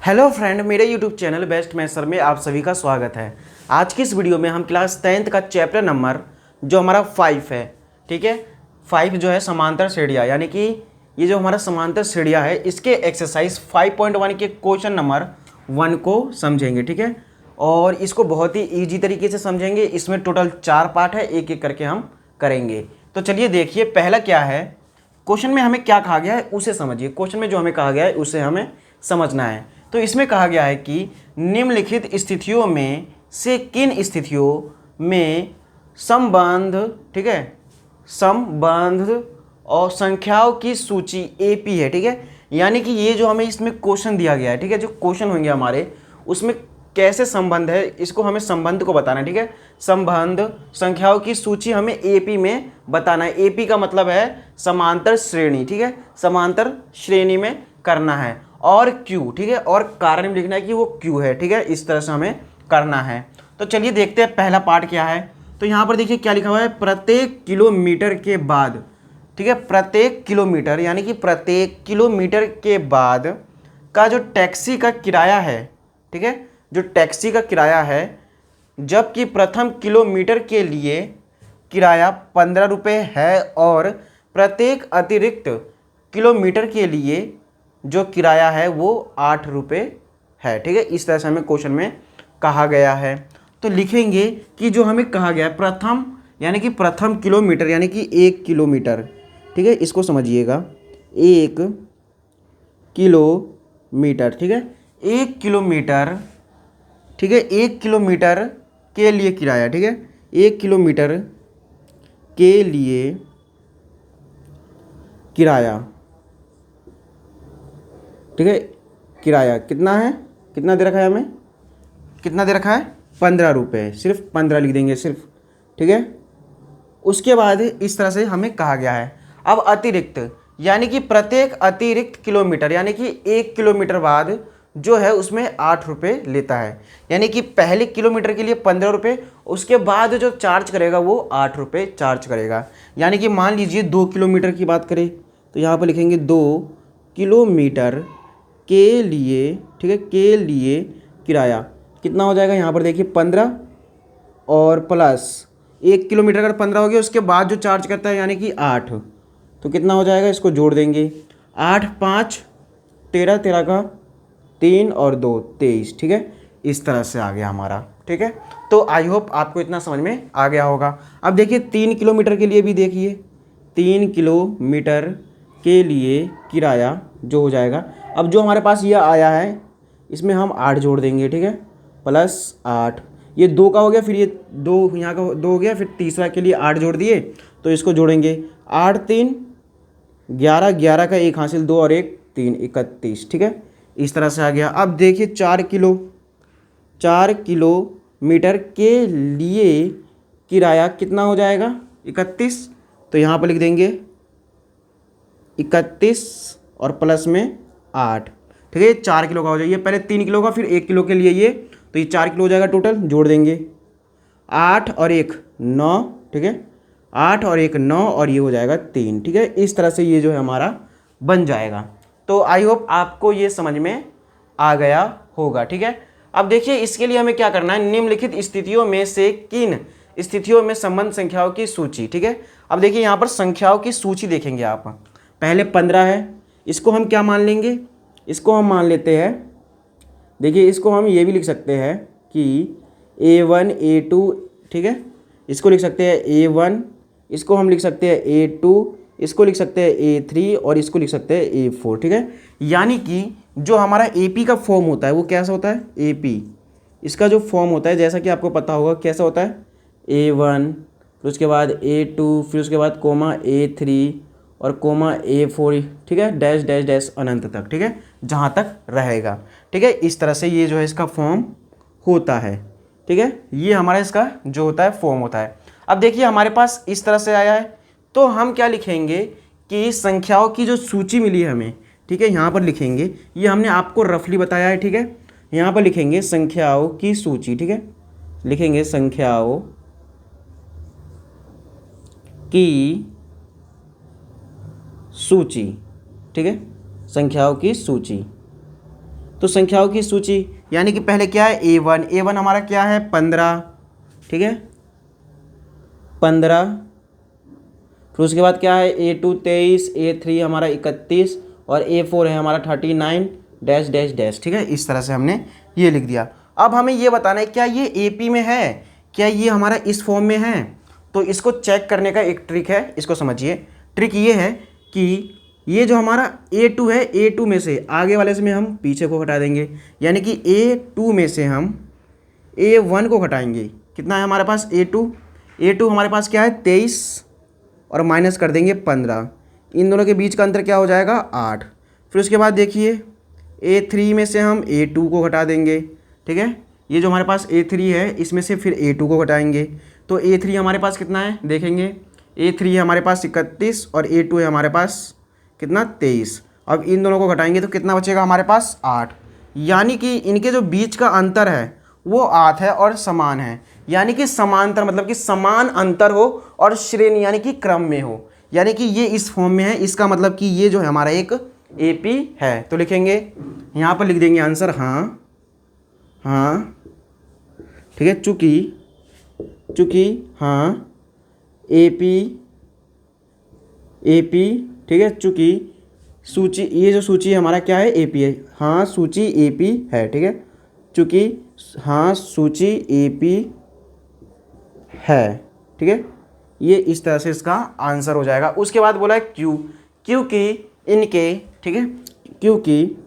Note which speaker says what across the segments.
Speaker 1: Hello friend, मेरे YouTube channel best maths में आप सभी का स्वागत है। आज की इस वीडियो में हम क्लास 10th का चैप्टर नंबर जो हमारा 5 है, ठीक है, 5 जो है समांतर श्रेणियाँ, यानी कि ये जो हमारा समांतर श्रेणियाँ है इसके एक्सरसाइज 5.1 के क्वेश्चन नंबर 1 को समझेंगे, ठीक है। और इसको बहुत ही ईजी तरीके से समझेंगे। इसमें टोटल 4 पार्ट है, एक एक करके हम करेंगे। तो चलिए देखिए, पहला क्या है, क्वेश्चन में हमें क्या कहा गया है उसे समझिए। क्वेश्चन में जो हमें कहा गया है उसे हमें समझना है। तो इसमें कहा गया है कि निम्नलिखित स्थितियों में से किन स्थितियों में संबंध, ठीक है, संबंध और संख्याओं की सूची एपी है, ठीक है। यानी कि ये जो हमें इसमें क्वेश्चन दिया गया है, ठीक है, जो क्वेश्चन होंगे हमारे उसमें कैसे संबंध है, इसको हमें संबंध को बताना है, ठीक है। संबंध संख्याओं की सूची हमें एपी में बताना है। एपी का मतलब है समांतर श्रेणी, ठीक है, समांतर श्रेणी में करना है। और क्यू, ठीक है, और कारण में लिखना है कि वो क्यू है, ठीक है, इस तरह से हमें करना है। तो चलिए देखते हैं पहला पार्ट क्या है। तो यहाँ पर देखिए क्या लिखा हुआ है, प्रत्येक किलोमीटर के बाद, ठीक है, प्रत्येक किलोमीटर यानी कि प्रत्येक किलोमीटर के बाद का जो टैक्सी का किराया है, ठीक है, जो टैक्सी का किराया है, जबकि प्रथम किलोमीटर के लिए किराया 15 रुपये है और प्रत्येक अतिरिक्त किलोमीटर के लिए जो किराया है वो 8 रुपये है, ठीक है। इस तरह से हमें क्वेश्चन में कहा गया है। तो लिखेंगे कि जो हमें कहा गया है प्रथम यानी कि प्रथम किलोमीटर यानी कि 1 किलोमीटर, ठीक है, इसको समझिएगा, 1 किलोमीटर, ठीक है, 1 किलोमीटर, ठीक है, 1 किलोमीटर के लिए किराया, ठीक है, 1 किलोमीटर के लिए किराया, ठीक है, किराया कितना है, कितना दे रखा है हमें, कितना दे रखा है, 15 रुपये, सिर्फ 15 लिख देंगे सिर्फ, ठीक है। उसके बाद इस तरह से हमें कहा गया है। अब अतिरिक्त यानी कि प्रत्येक अतिरिक्त किलोमीटर यानी कि 1 किलोमीटर बाद जो है उसमें 8 रुपये लेता है, यानी कि पहले किलोमीटर के लिए 15 रुपये, उसके बाद जो चार्ज करेगा वो 8 रुपये चार्ज करेगा। यानी कि मान लीजिए 2 किलोमीटर की बात करें तो यहाँ पर लिखेंगे 2 किलोमीटर के लिए, ठीक है, के लिए किराया कितना हो जाएगा, यहाँ पर देखिए 15 और प्लस 1 किलोमीटर अगर 15 हो गया उसके बाद जो चार्ज करता है यानी कि 8, तो कितना हो जाएगा, इसको जोड़ देंगे, 8 5 13, 13 का 3 और 2 23, ठीक है, इस तरह से आ गया हमारा, ठीक है। तो आई होप आपको इतना समझ में आ गया होगा। अब देखिए 3 किलोमीटर के लिए भी देखिए, 3 किलोमीटर के लिए किराया जो हो जाएगा, अब जो हमारे पास यह आया है इसमें हम 8 जोड़ देंगे, ठीक है, प्लस 8, ये 2 का हो गया, फिर ये 2 यहाँ का 2 हो गया, फिर तीसरा के लिए 8 जोड़ दिए, तो इसको जोड़ेंगे 8 3 11, 11 का 1 हासिल, 2 और 1 3, 31, ठीक है, इस तरह से आ गया। अब देखिए 4 किलोमीटर के लिए किराया कितना हो जाएगा, 31, तो यहाँ पर लिख देंगे 31 और प्लस में 8, ठीक है, 4 किलो का हो जाएगा, पहले 3 किलो का फिर 1 किलो के लिए ये, तो ये 4 किलो हो जाएगा टोटल, जोड़ देंगे 8 और 1 9, ठीक है, 8 और 1 9 और ये हो जाएगा 3, ठीक है, इस तरह से ये जो है हमारा बन जाएगा। तो आई होप आपको ये समझ में आ गया होगा, ठीक है। अब देखिए इसके लिए हमें क्या करना है, निम्नलिखित स्थितियों में से किन स्थितियों में संबंध संख्याओं की सूची, ठीक है। अब देखिए यहाँ पर संख्याओं की सूची देखेंगे आप, पहले 15 है, इसको हम क्या मान लेंगे, इसको हम मान लेते हैं, देखिए इसको हम ये भी लिख सकते हैं कि A1 A2, ठीक है, इसको लिख सकते हैं A1, इसको हम लिख सकते हैं A2, इसको लिख सकते हैं A3 और इसको लिख सकते हैं A4, ठीक है। यानी कि जो हमारा AP का फॉर्म होता है वो कैसा होता है, AP इसका जो फॉर्म होता है जैसा कि आपको पता होगा कैसा होता है, A1 फिर उसके बाद A2 फिर उसके बाद कोमा A3 और कोमा A4, ठीक है, डैश डैश डैश अनंत तक, ठीक है, जहाँ तक रहेगा, ठीक है, इस तरह से ये जो है इसका फॉर्म होता है, ठीक है, ये हमारा इसका जो होता है फॉर्म होता है। अब देखिए हमारे पास इस तरह से आया है, तो हम क्या लिखेंगे कि संख्याओं की जो सूची मिली है हमें, ठीक है, यहाँ पर लिखेंगे, ये हमने आपको रफली बताया है, ठीक है, यहाँ पर लिखेंगे संख्याओं की सूची, ठीक है, लिखेंगे संख्याओं की सूची, ठीक है, संख्याओं की सूची। तो संख्याओं की सूची, यानी कि पहले क्या है A1, A1 हमारा क्या है 15, ठीक है 15। फिर उसके बाद क्या है A2 23, A3 हमारा 31 और A4 है हमारा 39 डैश डैश डैश, ठीक है। इस तरह से हमने ये लिख दिया। अब हमें ये बताना है क्या ये AP में है, क्या ये हमारा इस फॉर्म में है। तो इसको चेक करने का एक ट्रिक है, इसको समझिए। ट्रिक ये है कि ये जो हमारा A2 है, A2 में से आगे वाले से में हम पीछे को हटा देंगे, यानी कि A2 में से हम A1 को घटाएंगे। कितना है हमारे पास A2 हमारे पास क्या है 23 और माइनस कर देंगे 15। इन दोनों के बीच का अंतर क्या हो जाएगा 8। फिर उसके बाद देखिए A3 में से हम A2 को घटा देंगे, ठीक है। ये जो हमारे पास A3 है इसमें से फिर A2 को घटाएंगे, तो A3 हमारे पास कितना है देखेंगे, A3 है हमारे पास 31 और A2 है हमारे पास कितना 23। अब इन दोनों को घटाएंगे तो कितना बचेगा हमारे पास 8, यानी कि इनके जो बीच का अंतर है वो 8 है और समान है, यानी कि समांतर मतलब कि समान अंतर हो और श्रेणी यानी कि क्रम में हो, यानी कि ये इस फॉर्म में है। इसका मतलब कि ये जो है हमारा एक AP है। तो लिखेंगे यहाँ पर लिख देंगे आंसर हाँ हाँ, ठीक है। चूँकि हाँ AP, ठीक है। चूँकि सूची, ये जो सूची हमारा क्या है AP है, हाँ सूची AP है, ठीक है। चूँकि हाँ सूची AP है, ठीक है। ये इस तरह से इसका आंसर हो जाएगा। उसके बाद बोला है क्योंकि इनके, ठीक है, क्योंकि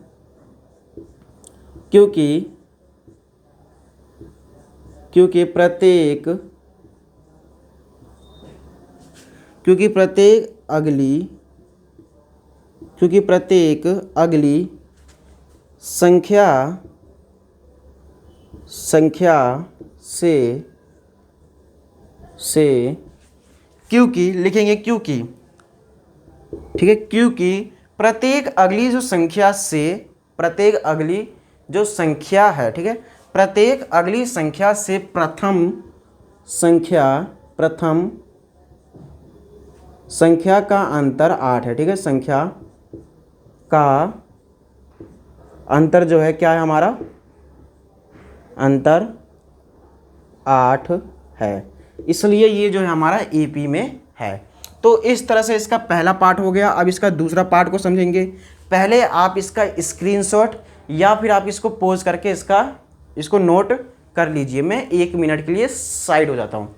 Speaker 1: प्रत्येक अगली संख्या से क्योंकि लिखेंगे क्योंकि, ठीक है। क्योंकि प्रत्येक अगली जो संख्या से, प्रत्येक अगली जो संख्या है, ठीक है, प्रत्येक अगली संख्या से प्रथम संख्या का अंतर 8 है, ठीक है। संख्या का अंतर जो है क्या है हमारा, अंतर 8 है, इसलिए ये जो है हमारा AP में है। तो इस तरह से इसका पहला पार्ट हो गया। अब इसका दूसरा पार्ट को समझेंगे। पहले आप इसका स्क्रीनशॉट या फिर आप इसको पॉज करके इसको नोट कर लीजिए। मैं 1 मिनट के लिए साइड हो जाता हूँ।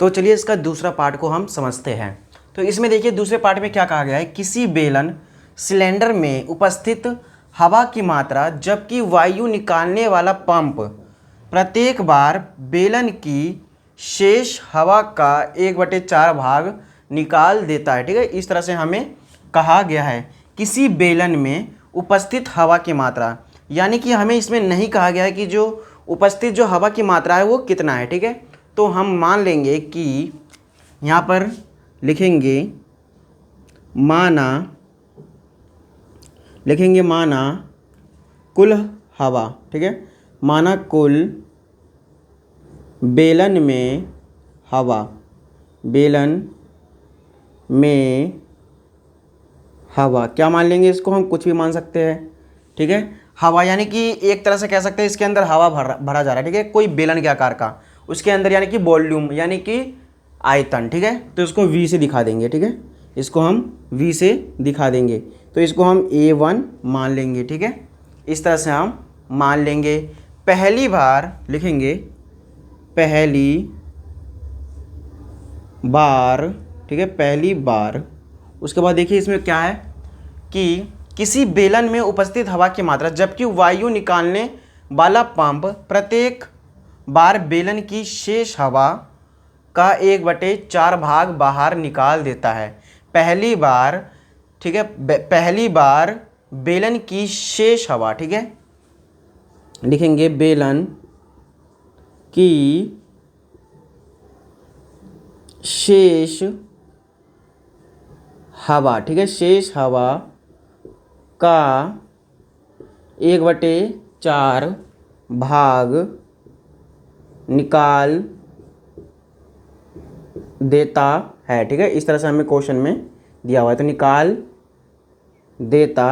Speaker 1: तो चलिए इसका दूसरा पार्ट को हम समझते हैं। तो इसमें देखिए दूसरे पार्ट में क्या कहा गया है, किसी बेलन सिलेंडर में उपस्थित हवा की मात्रा जबकि वायु निकालने वाला पंप प्रत्येक बार बेलन की शेष हवा का 1/4 भाग निकाल देता है, ठीक है। इस तरह से हमें कहा गया है किसी बेलन में उपस्थित हवा की मात्रा, यानी कि हमें इसमें नहीं कहा गया है कि जो उपस्थित जो हवा की मात्रा है वो कितना है, ठीक है। तो हम मान लेंगे कि यहाँ पर लिखेंगे माना कुल हवा, ठीक है। माना कुल बेलन में हवा क्या मान लेंगे, इसको हम कुछ भी मान सकते हैं, ठीक है। हवा यानी कि एक तरह से कह सकते हैं इसके अंदर हवा भरा जा रहा है, ठीक है। कोई बेलन के आकार का, उसके अंदर यानी कि वॉल्यूम यानी कि आयतन, ठीक है। तो इसको V से दिखा देंगे, ठीक है। इसको हम V से दिखा देंगे, तो इसको हम A1 मान लेंगे, ठीक है। इस तरह से हम मान लेंगे। पहली बार लिखेंगे पहली बार, ठीक है, पहली बार। उसके बाद देखिए इसमें क्या है कि किसी बेलन में उपस्थित हवा की मात्रा जबकि वायु निकालने वाला पंप प्रत्येक बार बेलन की शेष हवा का 1/4 भाग बाहर निकाल देता है। पहली बार, ठीक है, पहली बार बेलन की शेष हवा, ठीक है, लिखेंगे बेलन की शेष हवा, ठीक है, शेष हवा का 1/4 भाग निकाल देता है। ठीक है, इस तरह से हमें क्वेश्चन में दिया हुआ है, तो निकाल देता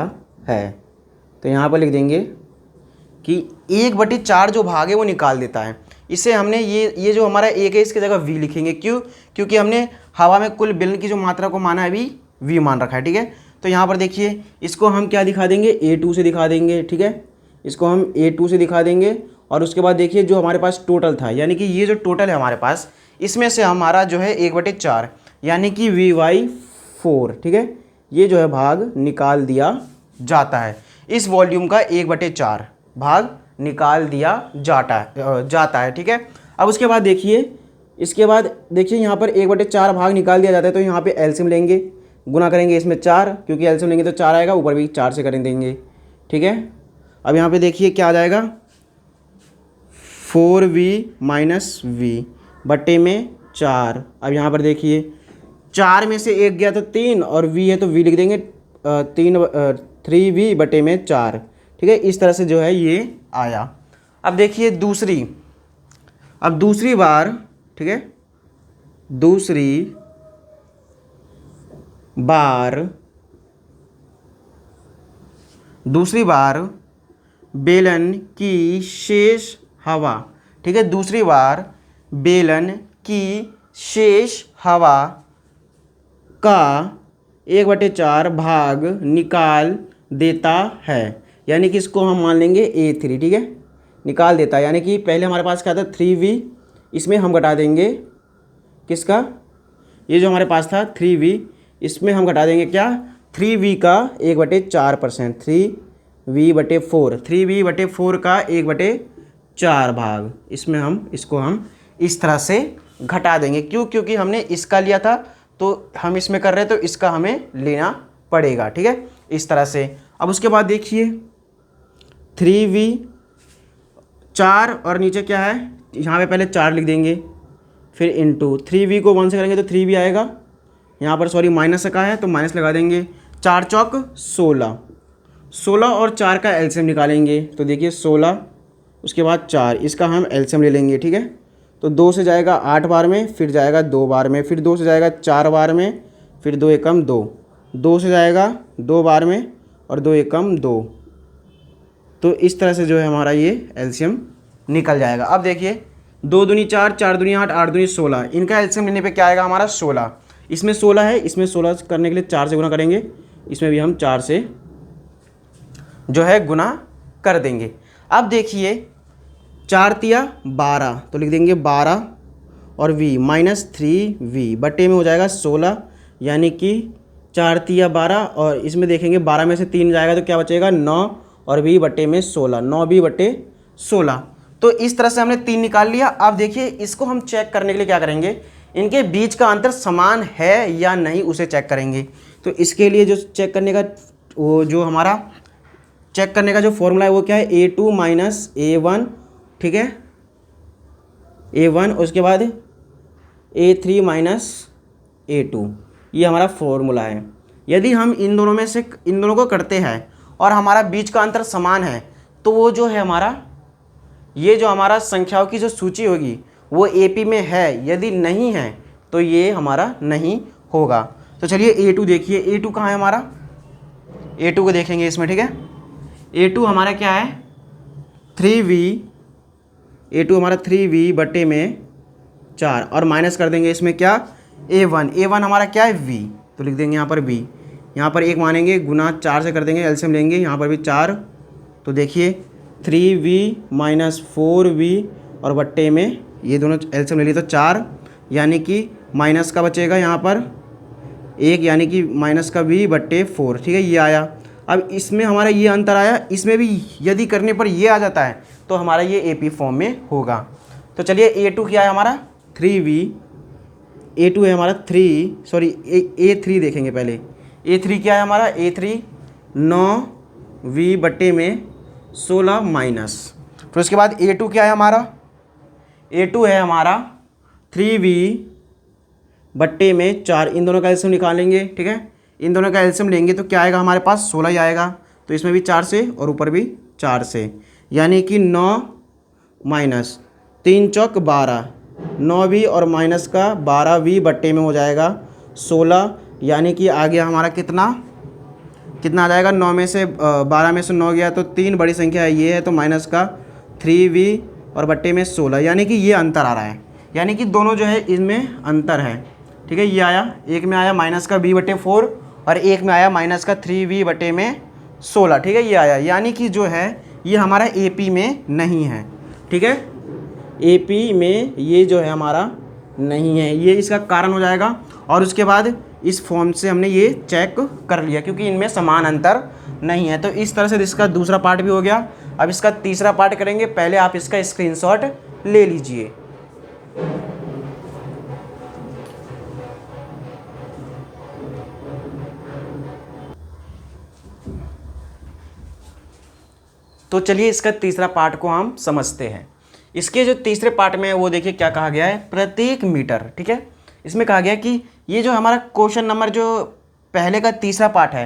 Speaker 1: है। तो यहाँ पर लिख देंगे कि 1/4 जो भाग है वो निकाल देता है। इसे हमने ये जो हमारा एक है इसकी जगह v लिखेंगे। क्यों? क्योंकि हमने हवा में कुल बेलन की जो मात्रा को माना है अभी v मान रखा है। ठीक है, तो यहाँ पर देखिए इसको हम क्या दिखा देंगे, a2 से दिखा देंगे। ठीक है, इसको हम a2 से दिखा देंगे। और उसके बाद देखिए जो हमारे पास टोटल था, यानी कि ये जो टोटल है हमारे पास, इसमें से हमारा जो है 1/4 यानी कि v/4, ठीक है, ये जो है भाग निकाल दिया जाता है। इस वॉल्यूम का 1/4 भाग निकाल दिया जाता है। ठीक है, अब उसके बाद देखिए, इसके बाद देखिए यहाँ पर 1/4 भाग निकाल दिया जाता है। तो यहाँ पे एलसीएम लेंगे, गुना करेंगे इसमें 4, क्योंकि एलसीएम लेंगे तो 4 आएगा, ऊपर भी 4 से कर देंगे। ठीक है, अब यहाँ पे देखिए क्या आ जाएगा, 4v - v बट्टे में 4। अब यहाँ पर देखिए 4 में से 1 गया तो 3 और v है तो v लिख देंगे 3v बटे में 4। ठीक है, इस तरह से जो है ये आया। अब देखिए दूसरी बार, ठीक है, दूसरी बार बेलन की शेष हवा, ठीक है, दूसरी बार बेलन की शेष हवा का 1/4 भाग निकाल देता है। यानी कि इसको हम मान लेंगे A3। ठीक है, निकाल देता है, यानी कि पहले हमारे पास क्या था 3v, इसमें हम घटा देंगे किसका, ये जो हमारे पास था 3v, इसमें हम घटा देंगे क्या, 3v का 1/4%, 3v/4, 3v/4 का 1/4 भाग, इसमें इसको हम इस तरह से घटा देंगे। क्यों? क्योंकि हमने इसका लिया था तो हम इसमें कर रहे हैं, तो इसका हमें लेना पड़ेगा। ठीक है, इस तरह से। अब उसके बाद देखिए 3v 4 और नीचे क्या है, यहाँ पे पहले 4 लिख देंगे, फिर इंटू 3v को 1 से करेंगे तो 3v आएगा, यहाँ पर सॉरी माइनस का है तो माइनस लगा देंगे। 4 चौक 16, 16 और 4 का एलसीएम निकालेंगे। तो देखिए 16, उसके बाद 4, इसका हम एलसीएम ले लेंगे। ठीक है, तो 2 से जाएगा 8 बार में, फिर जाएगा 2 बार में, फिर 2 से जाएगा 4 बार में, फिर 2 एकम 2, 2 से जाएगा 2 बार में और 2 एकम 2। तो इस तरह से जो है हमारा ये एलसीएम निकल जाएगा। अब देखिए 2 दूनी 4, 4 दूनी 8, 8 दूनी 16, इनका एलसीएम लेने पे क्या आएगा हमारा 16। इसमें 16 है, इसमें 16 करने के लिए 4 से गुना करेंगे, इसमें भी हम 4 से जो है गुना कर देंगे। अब देखिए 4 तिया 12, तो लिख देंगे 12 और v -3v बटे में हो जाएगा 16, यानी कि 4 तिया 12 और इसमें देखेंगे 12 में से 3 जाएगा तो क्या बचेगा 9 और v बटे में 16, 9v बटे 16। तो इस तरह से हमने 3 निकाल लिया। अब देखिए इसको हम चेक करने के लिए क्या करेंगे, इनके बीच का अंतर समान है या नहीं उसे चेक करेंगे। तो इसके लिए जो चेक करने का वो जो हमारा चेक करने का जो फॉर्मूला है वो क्या है, a2 - a1, ठीक है, a1, उसके बाद a3 - a2, ये हमारा फॉर्मूला है। यदि हम इन दोनों में से इन दोनों को करते हैं और हमारा बीच का अंतर समान है तो वो जो है हमारा ये जो हमारा संख्याओं की जो सूची होगी वो AP में है, यदि नहीं है तो ये हमारा नहीं होगा। तो चलिए A2 देखिए, A2 कहाँ है हमारा, A2 को देखेंगे इसमें। ठीक है, A2 हमारा क्या है 3v, A2 हमारा 3v बटे में 4 और माइनस कर देंगे इसमें क्या A1, A1 हमारा क्या है v, तो लिख देंगे यहाँ पर v, यहाँ पर 1 मानेंगे, गुना 4 से कर देंगे, एलसीएम लेंगे, यहाँ पर भी 4। तो देखिए 3v - 4v और बट्टे में ये दोनों एलसीएम ले लिए तो 4, यानी कि माइनस का बचेगा यहाँ पर 1, यानी कि माइनस का v बट्टे 4। ठीक है, ये आया। अब इसमें हमारा ये अंतर आया, इसमें भी यदि करने पर ये आ जाता है तो हमारा ये AP फॉर्म में होगा। तो चलिए A2 क्या है हमारा 3v, A2 है हमारा A3 देखेंगे पहले। A3 क्या है हमारा, A3 9v बट्टे में 16 माइनस, फिर उसके बाद A2 क्या है हमारा, A2 है हमारा 3v बट्टे में 4, इन दोनों का एलसीएम निकालेंगे। ठीक है, इन दोनों का एलसीएम लेंगे तो क्या आएगा हमारे पास 16 ही आएगा, तो इसमें भी 4 से और ऊपर भी 4 से, यानी कि 9 माइनस 3 चौक 12, 9v और माइनस का 12v बट्टे में हो जाएगा 16, यानी कि आ गया हमारा कितना आ जाएगा, 9 में से 12 में से 9 गया तो 3 बड़ी संख्या है ये है, तो माइनस का 3v और बट्टे में 16, यानी कि ये अंतर आ रहा है, यानी कि दोनों जो है इनमें अंतर है। ठीक है, ये आया, एक में आया माइनस का v बटे 4 और एक में आया माइनस का 3v बटे में 16। ठीक है, ये आया, यानी कि जो है ये हमारा AP में नहीं है। ठीक है, AP में ये जो है हमारा नहीं है, ये इसका कारण हो जाएगा। और उसके बाद इस फॉर्म से हमने ये चेक कर लिया क्योंकि इनमें समान अंतर नहीं है। तो इस तरह से इसका दूसरा पार्ट भी हो गया। अब इसका तीसरा पार्ट करेंगे, पहले आप इसका स्क्रीनशॉट ले लीजिए। तो चलिए इसका तीसरा पार्ट को हम समझते हैं। इसके जो तीसरे पार्ट में है वो देखिए क्या कहा गया है, प्रत्येक मीटर। ठीक है, इसमें कहा गया कि ये जो हमारा क्वेश्चन नंबर जो पहले का तीसरा पार्ट है,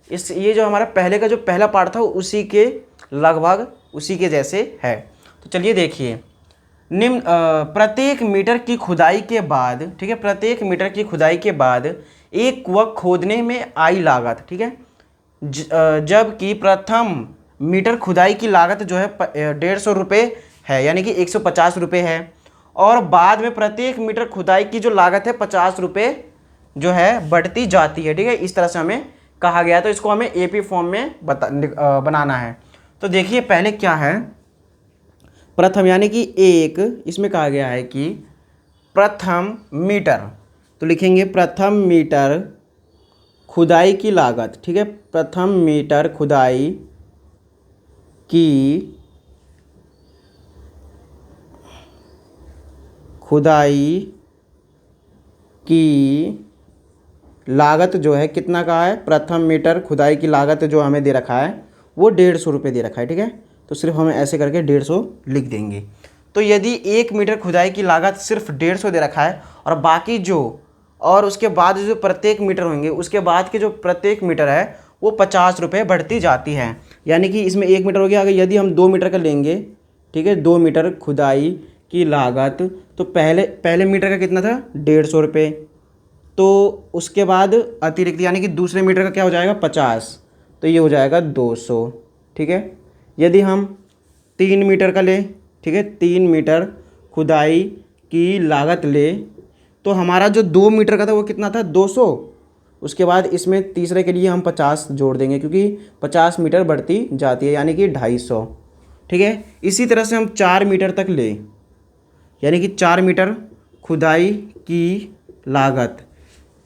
Speaker 1: ये जो हमारा पहले का जो पहला पार्ट था उसी के लगभग उसी के जैसे है। तो चलिए देखिए, निम्न प्रत्येक मीटर की खुदाई के बाद, ठीक है, प्रत्येक मीटर की खुदाई के बाद एक कुआं खोदने में आई लागत, ठीक है, जबकि प्रथम मीटर खुदाई की लागत जो है 150 रुपये है, यानी कि 150 रुपये है, और बाद में प्रत्येक मीटर खुदाई की जो लागत है 50 रुपये जो है बढ़ती जाती है। ठीक है, इस तरह से हमें कहा गया है, तो इसको हमें AP फॉर्म में बनाना है। तो देखिए पहले क्या है, प्रथम यानी कि एक, इसमें कहा गया है कि प्रथम मीटर, तो लिखेंगे प्रथम मीटर खुदाई की लागत। ठीक है, प्रथम मीटर खुदाई की लागत जो है कितना का है, प्रथम मीटर खुदाई की लागत जो हमें दे रखा है वो 150 रुपये दे रखा है। ठीक है, तो सिर्फ हमें ऐसे करके 150 लिख देंगे। तो यदि 1 मीटर खुदाई की लागत सिर्फ 150 दे रखा है और बाकी जो और उसके बाद जो प्रत्येक मीटर होंगे उसके बाद के जो प्रत्येक मीटर है वो 50 रुपये बढ़ती जाती है, यानी कि इसमें 1 मीटर हो गया। अगर यदि हम 2 मीटर का लेंगे, ठीक है, 2 मीटर खुदाई की लागत, तो पहले मीटर का कितना था 150 रुपये, तो उसके बाद अतिरिक्त यानी कि दूसरे मीटर का क्या हो जाएगा 50, तो ये हो जाएगा 200। ठीक है, यदि हम 3 मीटर का ले, ठीक है, 3 मीटर खुदाई की लागत ले, तो हमारा जो 2 मीटर का था वो कितना था 200, उसके बाद इसमें तीसरे के लिए हम 50 जोड़ देंगे क्योंकि 50 मीटर बढ़ती जाती है, यानी कि 250। ठीक है, इसी तरह से हम 4 मीटर तक ले, यानी कि 4 मीटर खुदाई की लागत,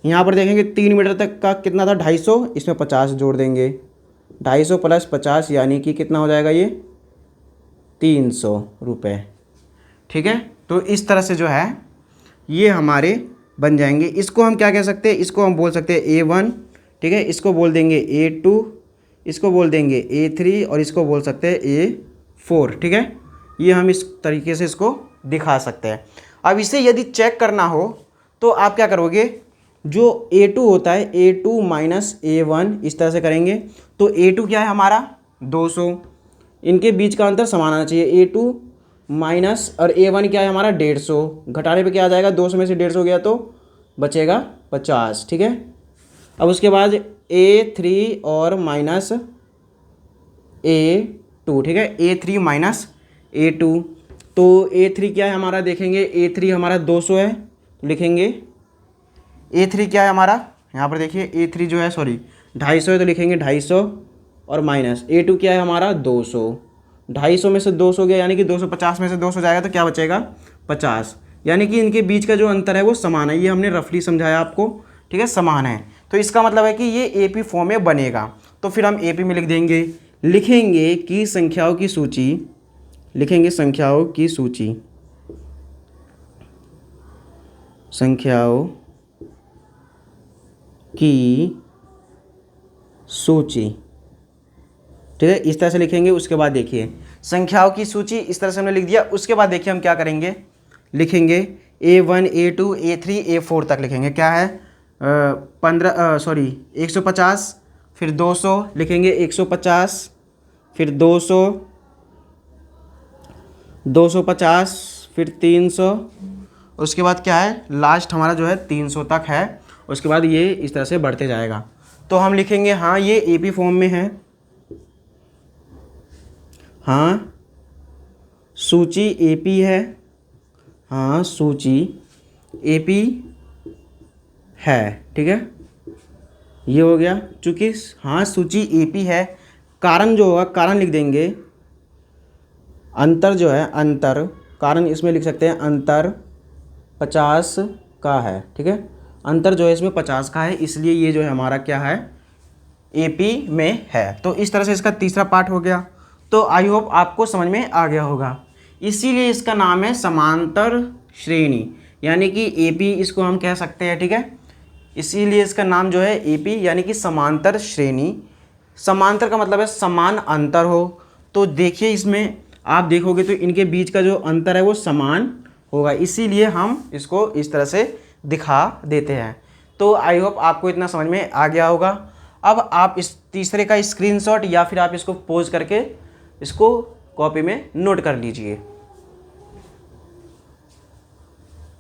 Speaker 1: यहाँ पर देखेंगे 3 मीटर तक का कितना था 250, इसमें 50 जोड़ देंगे, 250 प्लस 50 यानी कि कितना हो जाएगा ये 300 रुपये। ठीक है, तो इस तरह से जो है ये हमारे बन जाएंगे। इसको हम क्या कह सकते हैं, इसको हम बोल सकते हैं A1, ठीक है, इसको बोल देंगे A2, इसको बोल देंगे A3 और इसको बोल सकते हैं A4। ठीक है, ये हम इस तरीके से इसको दिखा सकते हैं। अब इसे यदि चेक करना हो तो आप क्या करोगे, जो A2 होता है A2 माइनस A1 इस तरह से करेंगे। तो A2 क्या है हमारा 200, इनके बीच का अंतर समान आना चाहिए, A2 माइनस और A1 क्या है हमारा 150, घटाने पे क्या आ जाएगा 200 में से 150 गया तो बचेगा 50। ठीक है, अब उसके बाद A3 और माइनस A2, ठीक है, A3 माइनस A2, तो A3 क्या है हमारा देखेंगे, A3 हमारा 200 है, लिखेंगे A3 क्या है हमारा, यहाँ पर देखिए A3 जो है 250 है, तो लिखेंगे 250 और माइनस A2 क्या है हमारा 200, 250 में से 200 गया यानी कि 250 में से 200 जाएगा तो क्या बचेगा 50, यानी कि इनके बीच का जो अंतर है वो समान है। ये हमने रफली समझाया आपको, ठीक है, समान है, तो इसका मतलब है कि ये AP फॉर्म में बनेगा। तो फिर हम AP में लिख देंगे, लिखेंगे कि संख्याओं की सूची, लिखेंगे संख्याओं की सूची, संख्याओं की सूची, ठीक है, इस तरह से लिखेंगे। उसके बाद देखिए संख्याओं की सूची इस तरह से हमने लिख दिया। उसके बाद देखिए हम क्या करेंगे, लिखेंगे A1 A2 A3 A4 तक लिखेंगे, क्या है 150, फिर 200 लिखेंगे 150, फिर 200, 250, फिर 300, उसके बाद क्या है, लास्ट हमारा जो है 300 तक है। उसके बाद ये इस तरह से बढ़ते जाएगा। तो हम लिखेंगे हाँ ये एपी फॉर्म में है, हाँ सूची एपी है, हाँ सूची एपी है। ठीक है, ये हो गया। चूँकि हाँ सूची एपी है, कारण जो होगा कारण लिख देंगे, अंतर जो है अंतर, कारण इसमें लिख सकते हैं अंतर 50 का है। ठीक है, अंतर जो है इसमें 50 का है, इसलिए ये जो है हमारा क्या है, एपी में है। तो इस तरह से इसका तीसरा पार्ट हो गया। तो आई होप आपको समझ में आ गया होगा। इसीलिए इसका नाम है समांतर श्रेणी, यानी कि एपी इसको हम कह सकते हैं। ठीक है, इसीलिए इसका नाम जो है एपी यानी कि समांतर श्रेणी। समांतर का मतलब है समान अंतर हो। तो देखिए इसमें आप देखोगे तो इनके बीच का जो अंतर है वो समान होगा, इसीलिए हम इसको इस तरह से दिखा देते हैं। तो आई होप आपको इतना समझ में आ गया होगा। अब आप इस तीसरे का स्क्रीनशॉट या फिर आप इसको पोज करके इसको कॉपी में नोट कर लीजिए।